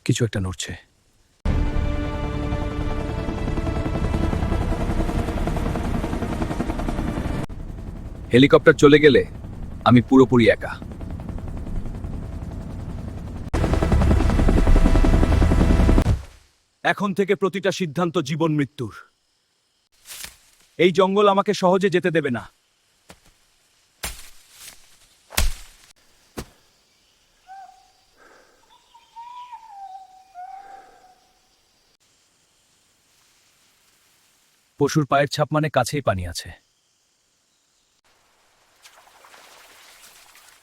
কিছু একটা নড়ছে। হেলিকপ্টার চলে গেলে আমি পুরোপুরি একা। এখন থেকে প্রতিটা সিদ্ধান্ত জীবন মৃত্যুর। এই জঙ্গল আমাকে সহজে যেতে দেবে না। পশুর পায়ের ছাপ মানে কাছেই পানি আছে।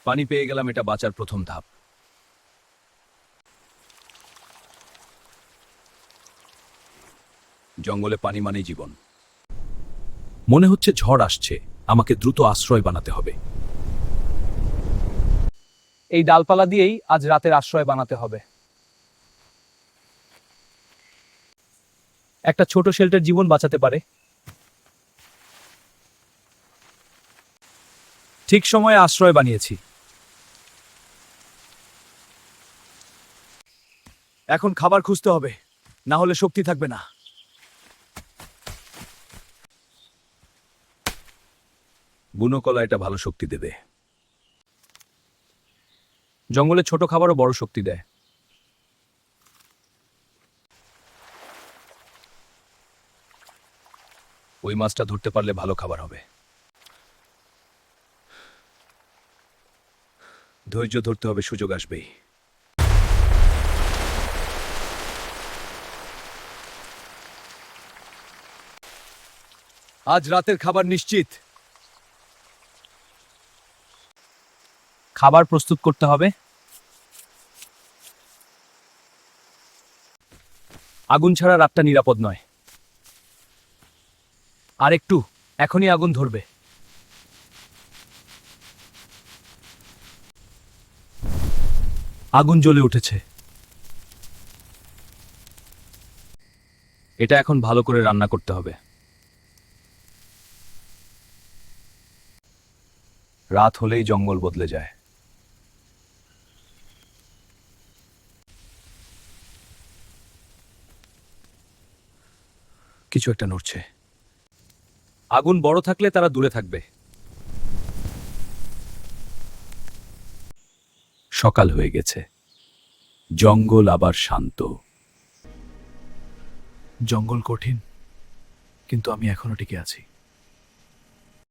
পানি পেয়ে গেলাম, এটা বাঁচার প্রথম ধাপ। জঙ্গলে পানি মানেই জীবন। মনে হচ্ছে ঝড় আসছে, আমাকে দ্রুত আশ্রয় বানাতে হবে। এই ডালপালা দিয়েই আজ রাতের আশ্রয় বানাতে হবে। একটা ছোট শেল্টার জীবন বাঁচাতে পারে। ঠিক সময়ে আশ্রয় বানিয়েছি। এখন খাবার খুঁজতে হবে, না হলে শক্তি থাকবে না। বুনো কলা এটা ভালো শক্তি দেবে। জঙ্গলে ছোট খাবারও বড় শক্তি দেয়। ওই মাছটা ধরতে পারলে ভালো খাবার হবে। ধৈর্য ধরতে হবে, সুযোগ আসবেই। আজ রাতের খাবার নিশ্চিত। খাবার প্রস্তুত করতে হবে। আগুন ছাড়া রাতটা নিরাপদ নয়। আর একটু, এখনই আগুন ধরবে। আগুন জ্বলে উঠেছে। এটা এখন ভালো করে রান্না করতে হবে। রাত হলেই জঙ্গল বদলে যায়। কিছু একটা নড়ছে। আগুন বড় থাকলে তারা দূরে থাকবে। সকাল হয়ে গেছে। জঙ্গল আবার শান্ত। জঙ্গল কঠিন, কিন্তু আমি এখনো টিকে আছি।